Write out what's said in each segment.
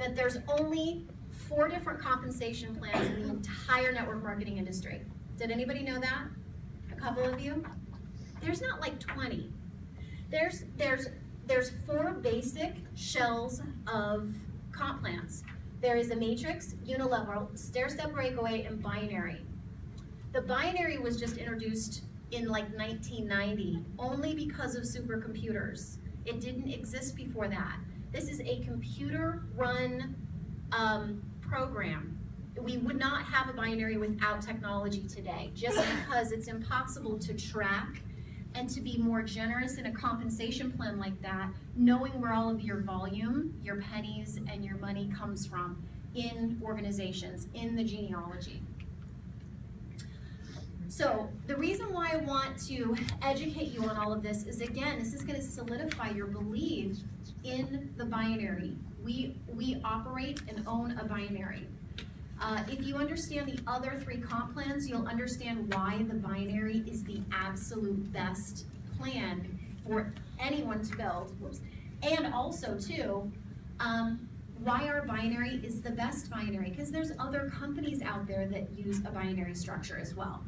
that there's only 4 different compensation plans in the entire network marketing industry. Did anybody know that? A couple of you? There's not like 20. There's 4 basic shells of comp plans. There is a matrix, unilevel, stair-step breakaway, and binary. The binary was just introduced in like 1990, only because of supercomputers. It didn't exist before that. This is a computer-run program. We would not have a binary without technology today, just because it's impossible to track and to be more generous in a compensation plan like that, knowing where all of your volume, your pennies, and your money comes from in organizations, in the genealogy. So the reason why I want to educate you on all of this is, again, this is going to solidify your belief in the binary. We operate and own a binary. If you understand the other 3 comp plans, you'll understand why the binary is the absolute best plan for anyone to build. Whoops. And also, too, why our binary is the best binary, because there's other companies out there that use a binary structure as well.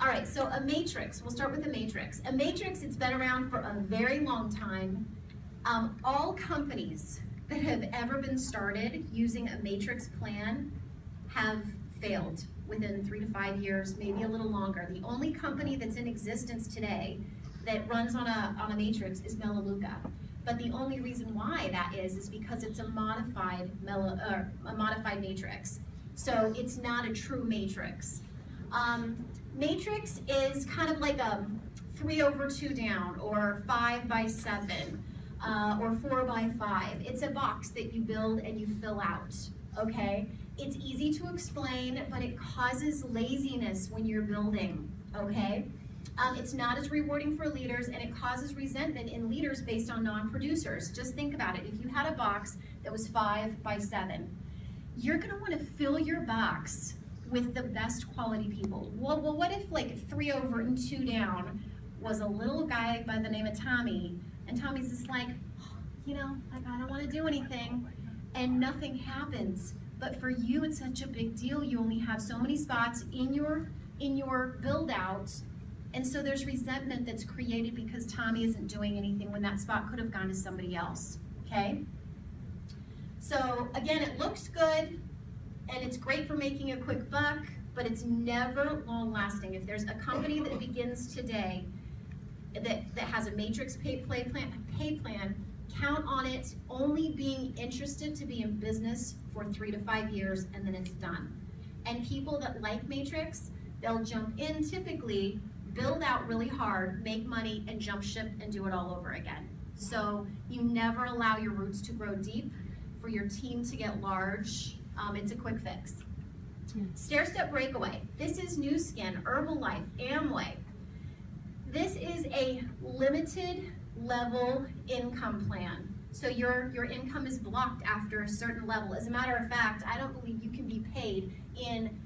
All right, so a matrix. We'll start with a matrix. A matrix, it's been around for a very long time. All companies that have ever been started using a matrix plan have failed within 3 to 5 years, maybe a little longer. The only company that's in existence today that runs on a matrix is Melaleuca. But the only reason why that is because it's a modified matrix. So it's not a true matrix. Matrix is kind of like a 3 over 2 down, or 5 by 7, or 4 by 5. It's a box that you build and you fill out, okay? It's easy to explain, but it causes laziness when you're building, okay? It's not as rewarding for leaders, and it causes resentment in leaders based on non-producers. Just think about it. If you had a box that was 5 by 7, you're gonna wanna fill your box with the best quality people. Well, what if like 3 over and 2 down was a little guy by the name of Tommy, and Tommy's just like, you know, like, I don't wanna do anything, and nothing happens. But for you, it's such a big deal. You only have so many spots in your build out, and so there's resentment that's created because Tommy isn't doing anything when that spot could have gone to somebody else, okay? So again, it looks good, and it's great for making a quick buck, but it's never long lasting. If there's a company that begins today that has a matrix pay plan, count on it only being interested to be in business for 3 to 5 years, and then it's done. And people that like matrix, they'll jump in typically, build out really hard, make money, and jump ship and do it all over again. So you never allow your roots to grow deep, for your team to get large. It's a quick fix. Stair-step breakaway. This is Nu Skin, Herbalife, Amway. This is a limited level income plan. So your income is blocked after a certain level. As a matter of fact, I don't believe you can be paid in,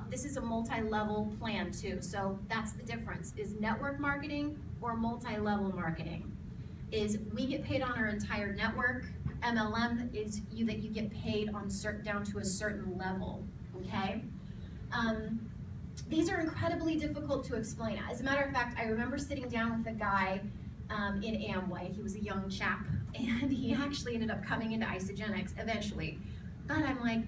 this is a multi-level plan too. So that's the difference, is network marketing or multi-level marketing. Is we get paid on our entire network. MLM is that you get paid on down to a certain level, okay? These are incredibly difficult to explain. As a matter of fact, I remember sitting down with a guy in Amway. He was a young chap, and he actually ended up coming into Isagenix eventually. But I'm like,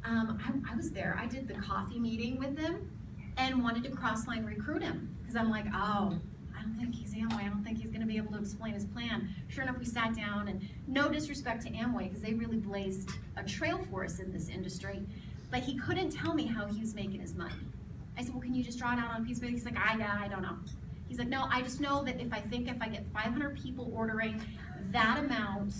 I was there. I did the coffee meeting with him and wanted to cross-line recruit him, because I'm like, oh, I don't think he's Amway. I don't think he's going to be able to explain his plan. Sure enough, we sat down, and no disrespect to Amway, because they really blazed a trail for us in this industry, but he couldn't tell me how he was making his money. I said, well, can you just draw it out on a piece of paper? He's like, I don't know. He's like, no, I just know that if I get 500 people ordering that amount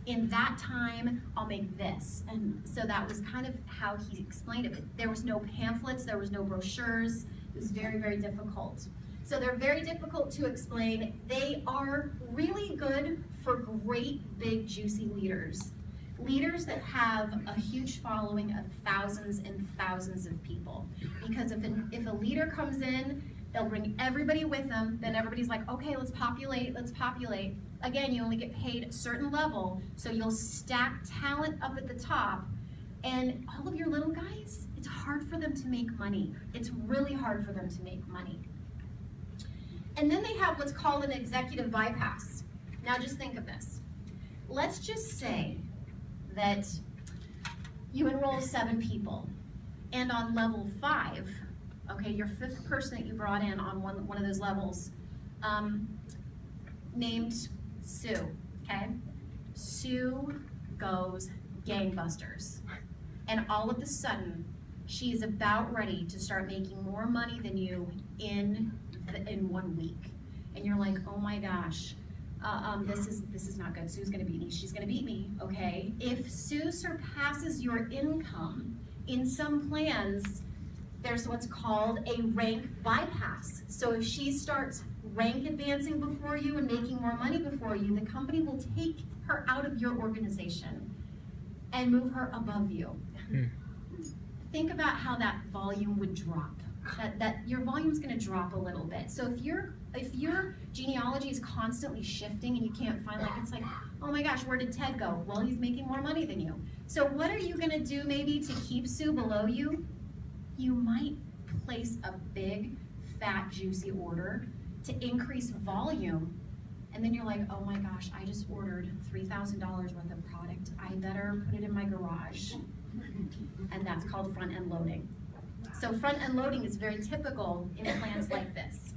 in that time, I'll make this. And so that was kind of how he explained it. But there was no pamphlets, there was no brochures. It was very, very difficult. So they're very difficult to explain. They are really good for great, big, juicy leaders. Leaders that have a huge following of thousands and thousands of people. Because if a leader comes in, they'll bring everybody with them, then everybody's like, okay, let's populate. again, you only get paid a certain level, so you'll stack talent up at the top, and all of your little guys, it's hard for them to make money. It's really hard for them to make money. And then they have what's called an executive bypass. Now just think of this. Let's just say that you enroll 7 people, and on level 5, okay, your 5th person that you brought in on one of those levels, named Sue, okay? Sue goes gangbusters. And all of a sudden, she is about ready to start making more money than you in 1 week. And you're like, oh my gosh, this is not good. Sue's gonna beat me. She's gonna beat me, okay? If Sue surpasses your income in some plans, there's what's called a rank bypass. So if she starts rank advancing before you and making more money before you, the company will take her out of your organization and move her above you. Think about how that volume would drop. That your volume's gonna drop a little bit. So if your genealogy is constantly shifting and you can't find, like, it's like, oh my gosh, where did Ted go? Well, he's making more money than you. So what are you gonna do maybe to keep Sue below you? You might place a big, fat, juicy order to increase volume, and then you're like, oh my gosh, I just ordered $3,000 worth of product. I better put it in my garage. And that's called front-end loading. So front-end loading is very typical in plans like this.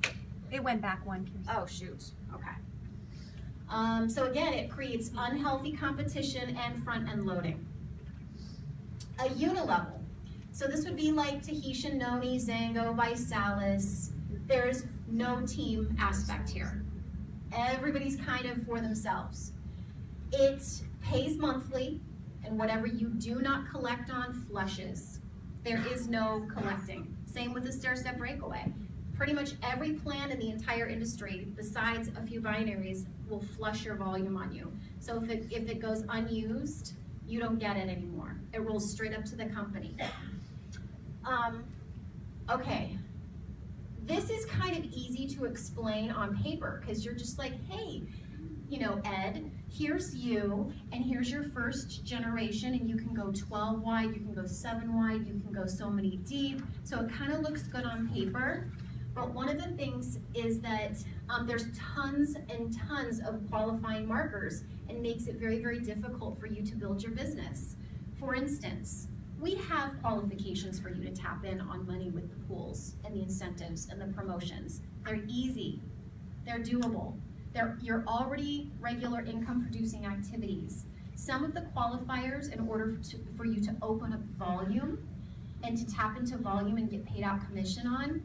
It went back one, Kirsten. Oh, shoot, okay. So again, it creates unhealthy competition and front-end loading. A unilevel. So this would be like Tahitian, Noni, Zango, Visalis. There's no team aspect here. Everybody's kind of for themselves. It pays monthly, and whatever you do not collect on flushes. There is no collecting. Same with the stair-step breakaway. Pretty much every plan in the entire industry, besides a few binaries, will flush your volume on you. So if it goes unused, you don't get it anymore. It rolls straight up to the company. Okay, this is kind of easy to explain on paper because you're just like, hey, you know, Ed, here's you, and here's your first generation, and you can go 12 wide, you can go 7 wide, you can go so many deep. So it kind of looks good on paper. But one of the things is that there's tons and tons of qualifying markers, and makes it very, very difficult for you to build your business. For instance, we have qualifications for you to tap in on money with the pools and the incentives and the promotions. They're easy, they're doable. You're already regular income producing activities. Some of the qualifiers in order for you to open up volume and to tap into volume and get paid out commission on,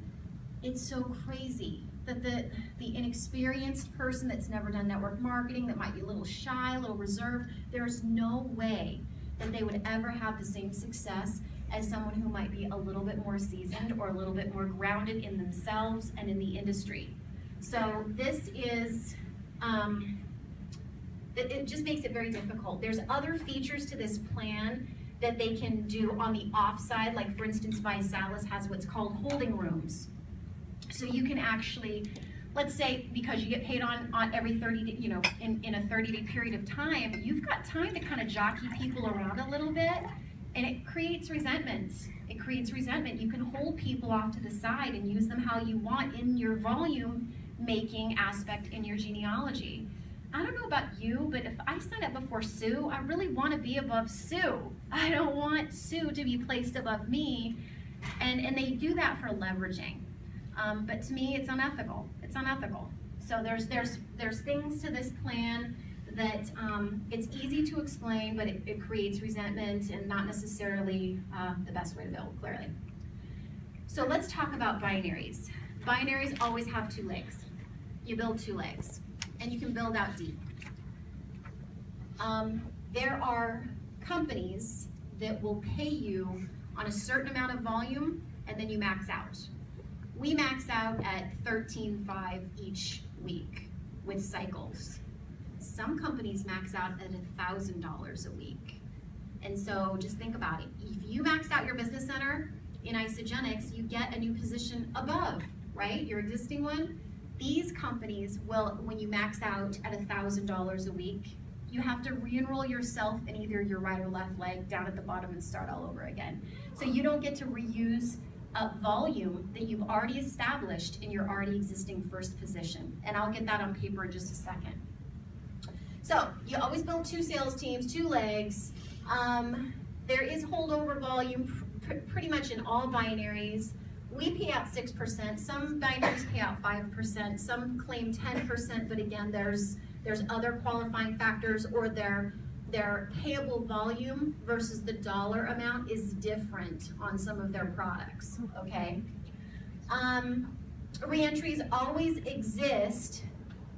it's so crazy that the inexperienced person that's never done network marketing, that might be a little shy, a little reserved, there's no way that they would ever have the same success as someone who might be a little bit more seasoned or a little bit more grounded in themselves and in the industry. So this is, it just makes it very difficult. There's other features to this plan that they can do on the off side, like for instance, Visalis has what's called holding rooms. So you can actually, let's say, because you get paid on every 30 day, you know, in a 30-day period of time, you've got time to kind of jockey people around a little bit, and it creates resentment. It creates resentment. You can hold people off to the side and use them how you want in your volume making aspect in your genealogy. I don't know about you, but if I sign up before Sue, I really want to be above Sue. I don't want Sue to be placed above me, and they do that for leveraging. But to me, it's unethical. It's unethical. So there's things to this plan that it's easy to explain, but it creates resentment and not necessarily the best way to build, clearly. So let's talk about binaries. Binaries always have 2 legs. You build 2 legs, and you can build out deep. There are companies that will pay you on a certain amount of volume, and then you max out. We max out at $13,500 each week with cycles. Some companies max out at $1,000 a week. And so just think about it. If you max out your business center in Isagenix, you get a new position above, right? Your existing one. These companies will, when you max out at $1,000 a week, you have to re-enroll yourself in either your right or left leg down at the bottom and start all over again. So you don't get to reuse a volume that you've already established in your already existing first position. And I'll get that on paper in just a second. So you always build 2 sales teams, 2 legs. There is holdover volume pretty much in all binaries. We pay out 6%, some binaries pay out 5%, some claim 10%, but again, there's other qualifying factors, or their payable volume versus the dollar amount is different on some of their products, okay? Reentries always exist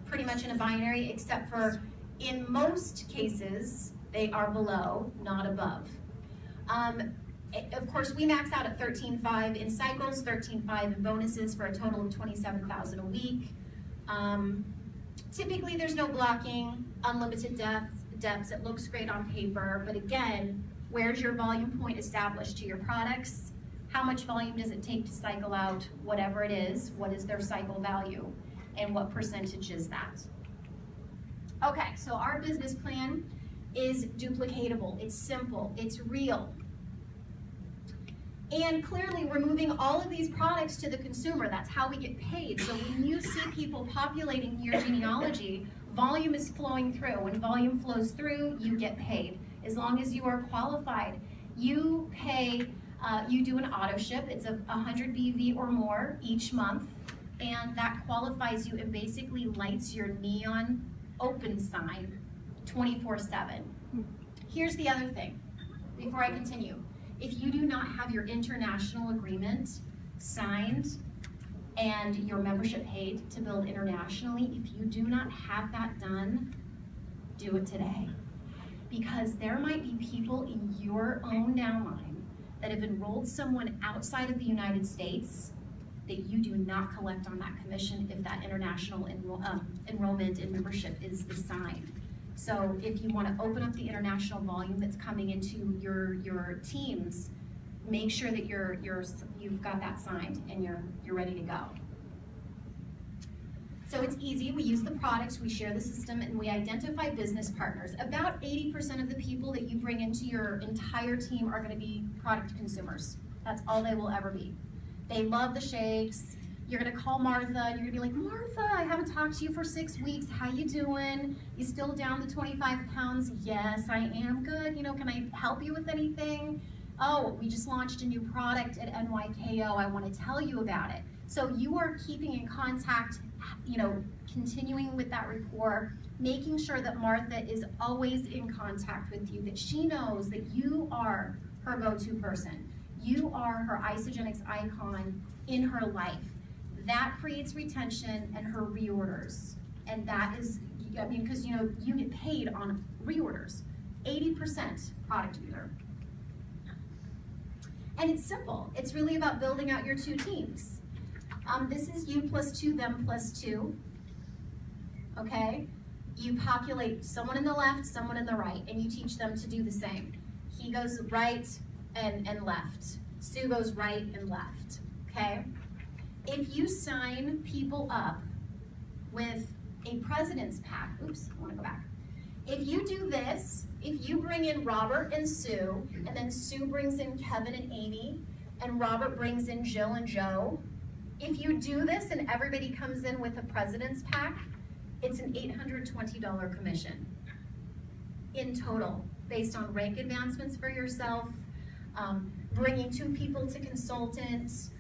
pretty much in a binary, except for in most cases, they are below, not above. Of course, we max out at 13.5 in cycles, 13.5 in bonuses for a total of 27,000 a week. Typically, there's no blocking, unlimited depths. It looks great on paper, but again, where's your volume point established to your products? How much volume does it take to cycle out whatever it is? What is their cycle value? And what percentage is that? Okay, so our business plan is duplicatable. It's simple. It's real. And clearly, we're moving all of these products to the consumer. That's how we get paid. So when you see people populating your genealogy, volume is flowing through. When volume flows through, you get paid. As long as you are qualified, you pay, you do an auto ship. It's 100 BV or more each month, and that qualifies you and basically lights your neon open sign 24/7. Here's the other thing, before I continue. If you do not have your international agreement signed and your membership paid to build internationally, if you do not have that done, do it today. Because there might be people in your own downline that have enrolled someone outside of the United States that you do not collect on that commission if that international enrollment and membership is signed. So if you want to open up the international volume that's coming into your teams, make sure that you've got that signed and you're ready to go. So it's easy. We use the products, we share the system, and we identify business partners. About 80% of the people that you bring into your entire team are going to be product consumers. That's all they will ever be. They love the shakes. You're gonna call Martha and you're gonna be like, Martha, I haven't talked to you for 6 weeks. How you doing? You still down to 25 pounds? Yes, I am. Good. You know, can I help you with anything? Oh, we just launched a new product at NYKO. I want to tell you about it. So you are keeping in contact, you know, continuing with that rapport, making sure that Martha is always in contact with you, that she knows that you are her go-to person. You are her Isagenix icon in her life. That creates retention and her reorders. And that is, I mean, because you know, you get paid on reorders. 80% product user. And it's simple. It's really about building out your 2 teams. This is you plus 2, them plus 2. Okay? You populate someone in the left, someone in the right, and you teach them to do the same. He goes right and left. Sue goes right and left. Okay? If you sign people up with a president's pack, oops, I want to go back. If you do this, if you bring in Robert and Sue, and then Sue brings in Kevin and Amy, and Robert brings in Jill and Joe, if you do this and everybody comes in with a president's pack, it's an $820 commission in total, based on rank advancements for yourself, bringing 2 people to consultants,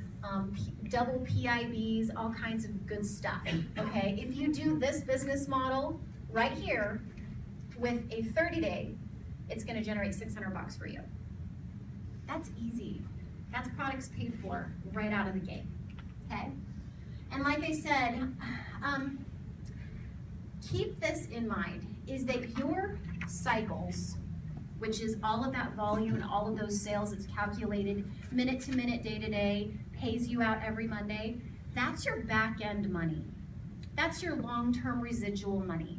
double PIBs, all kinds of good stuff, okay? If you do this business model right here with a 30-day, it's gonna generate $600 for you. That's easy. That's products paid for right out of the gate, okay? And like I said, keep this in mind, is that your cycles, which is all of that volume and all of those sales, it's calculated minute to minute, day to day, pays you out every Monday, that's your back end money. That's your long-term residual money.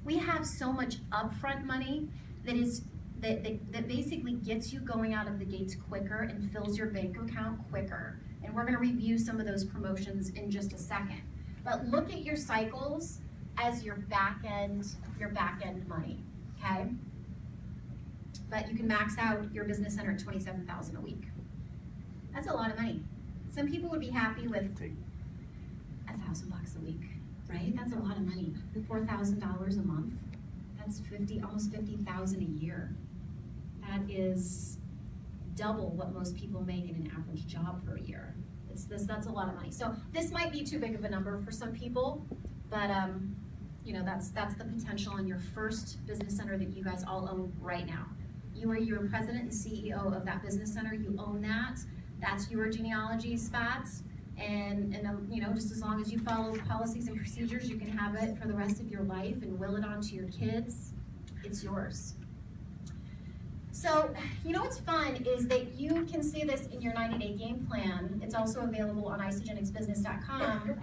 We have so much upfront money that basically gets you going out of the gates quicker and fills your bank account quicker. And we're gonna review some of those promotions in just a second. but look at your cycles as your back end money, okay? But you can max out your business center at $27,000 a week. That's a lot of money. Some people would be happy with $1,000 a week, right? That's a lot of money. $4,000 a month. That's almost $50,000 a year. That is double what most people make in an average job per year. That's a lot of money. So this might be too big of a number for some people, but you know, that's the potential in your first business center that you guys all own right now. You are your president and CEO of that business center. You own that. That's your genealogy spot. And you know, just as long as you follow policies and procedures, you can have it for the rest of your life and will it onto your kids. It's yours. So, you know what's fun is that you can see this in your 90-day game plan. It's also available on isagenixbusiness.com.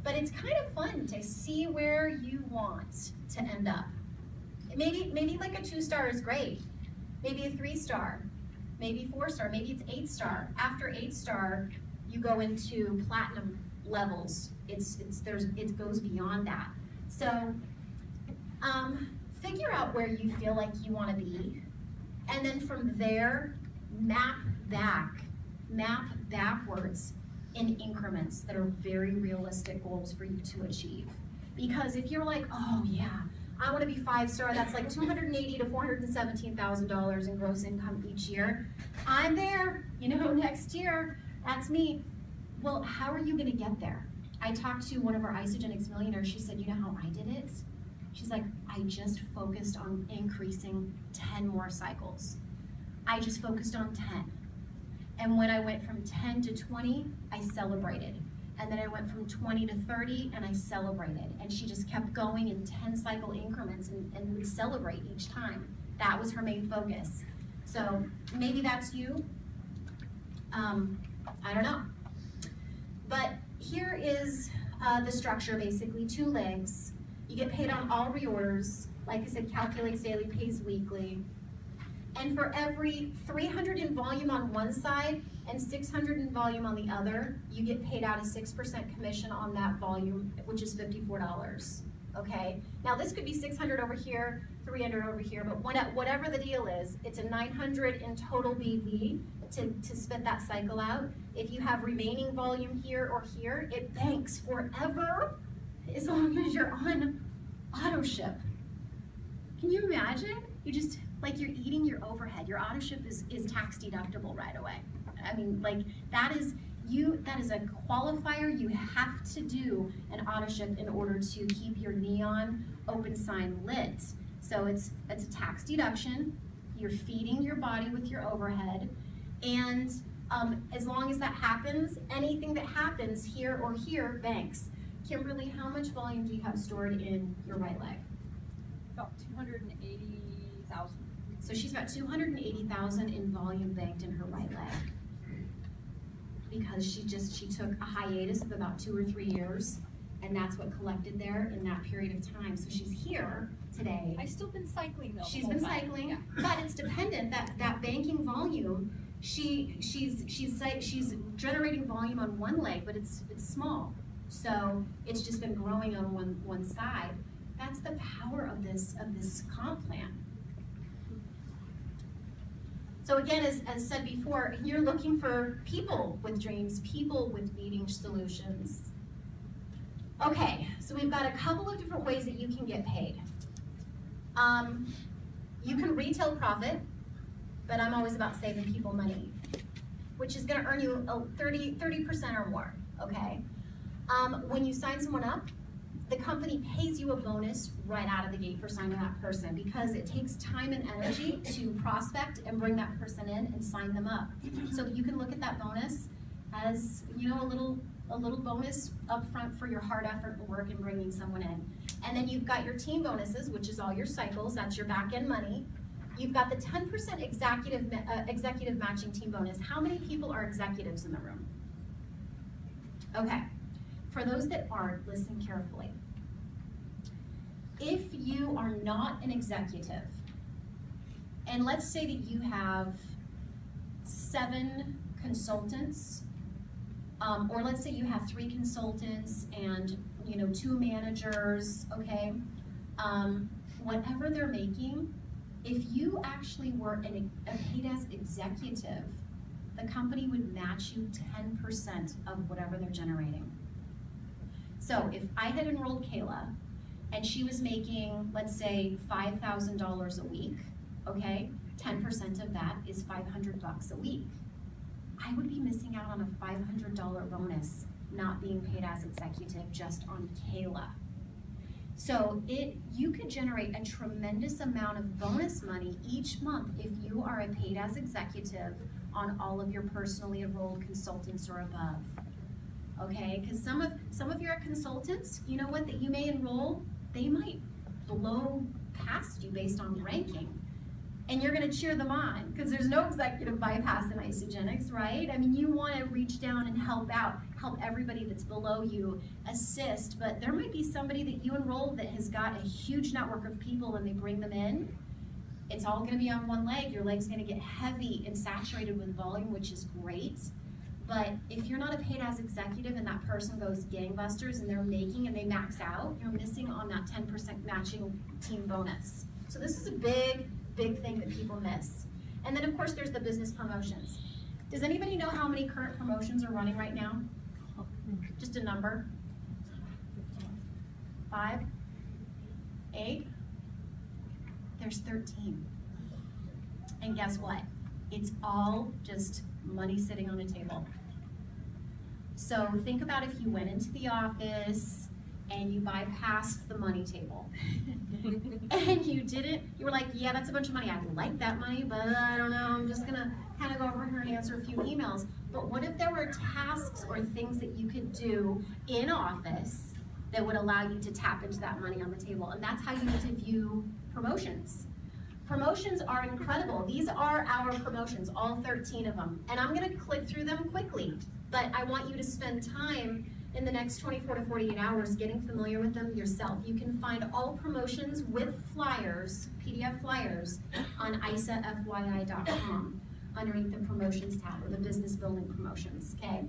But it's kind of fun to see where you want to end up. Maybe like a 2-star is great. Maybe a 3-star. Maybe 4-star. Maybe it's 8-star. After 8-star, you go into platinum levels. It goes beyond that. So figure out where you feel like you want to be, and then from there, map backwards in increments that are very realistic goals for you to achieve. Because if you're like, oh yeah, I want to be 5-star, that's like $280,000 to $417,000 in gross income each year. I'm there, you know, next year, that's me. Well, how are you going to get there? I talked to one of our Isagenix millionaires. She said, you know how I did it? She's like, I just focused on increasing 10 more cycles. I just focused on 10. And when I went from 10 to 20, I celebrated. And then I went from 20 to 30 and I celebrated. And she just kept going in 10 cycle increments and would celebrate each time. That was her main focus. So maybe that's you. I don't know. But here is the structure, basically 2 legs. You get paid on all reorders. Like I said, calculates daily, pays weekly. And for every 300 in volume on one side and 600 in volume on the other, you get paid out a 6% commission on that volume, which is $54, okay? Now this could be 600 over here, 300 over here, but whatever the deal is, it's a 900 in total BV to spit that cycle out. If you have remaining volume here or here, it banks forever as long as you're on auto ship. Can you imagine? You just, like you're eating your overhead. Your auto ship is tax deductible right away. I mean, like that is a qualifier. You have to do an auto ship in order to keep your neon open sign lit. So it's a tax deduction. You're feeding your body with your overhead. And as long as that happens, anything that happens here or here banks. Kimberly, how much volume do you have stored in your right leg? About 280,000. So she's got 280,000 in volume banked in her right leg. Because she took a hiatus of about 2 or 3 years, and that's what collected there in that period of time. So she's here today. I've still been cycling though. She's been cycling, yeah. But it's dependent that banking volume. She's generating volume on one leg, but it's small. So it's just been growing on one side. That's the power of this comp plan. So again, as said before, you're looking for people with dreams, people with leading solutions. Okay, so we've got a couple of different ways that you can get paid. You can retail profit, but I'm always about saving people money, which is gonna earn you 30% or more, okay? When you sign someone up, the company pays you a bonus right out of the gate for signing that person because it takes time and energy to prospect and bring that person in and sign them up. So you can look at that bonus as, you know, a little bonus up front for your hard effort and work in bringing someone in. And then you've got your team bonuses, which is all your cycles, that's your back end money. You've got the 10% executive matching team bonus. How many people are executives in the room? Okay. For those that aren't, listen carefully. If you are not an executive, and let's say that you have 7 consultants, or let's say you have 3 consultants and 2 managers, okay? Whatever they're making, if you actually were a paid as executive, the company would match you 10% of whatever they're generating. So if I had enrolled Kayla and she was making, let's say, $5,000 a week, okay? 10% of that is $500 a week. I would be missing out on a $500 bonus not being paid as executive just on Kayla. So you could generate a tremendous amount of bonus money each month if you are a paid as executive on all of your personally enrolled consultants or above. Okay, because some of your consultants, you know what, that you may enroll, they might blow past you based on ranking. And you're gonna cheer them on, because there's no executive bypass in Isagenix, right? I mean, you wanna reach down and help out, help everybody that's below you, assist, but there might be somebody that you enroll that has got a huge network of people and they bring them in. It's all gonna be on one leg. Your leg's gonna get heavy and saturated with volume, which is great. But if you're not a paid as executive and that person goes gangbusters and they're making and they max out, you're missing on that 10% matching team bonus. So this is a big thing that people miss. And then of course there's the business promotions. Does anybody know how many current promotions are running right now? Just a number. 5? 8? There's 13. And guess what? It's all just money sitting on a table. So think about if you went into the office and you bypassed the money table. And you were like, yeah, that's a bunch of money. I like that money, but I don't know, I'm just gonna kind of go over here and answer a few emails. But what if there were tasks or things that you could do in office that would allow you to tap into that money on the table? And that's how you need to view promotions. Promotions are incredible. These are our promotions, all 13 of them. And I'm gonna click through them quickly, but I want you to spend time in the next 24 to 48 hours getting familiar with them yourself. You can find all promotions with flyers, PDF flyers, on isafyi.com underneath the promotions tab or the business building promotions, okay?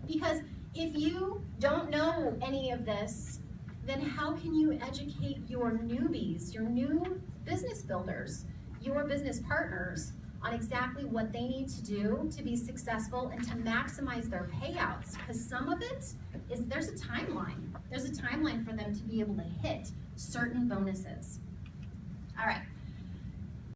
Because if you don't know any of this, then how can you educate your newbies, your new business builders, your business partners on exactly what they need to do to be successful and to maximize their payouts? Because some of it is, there's a timeline. There's a timeline for them to be able to hit certain bonuses. All right.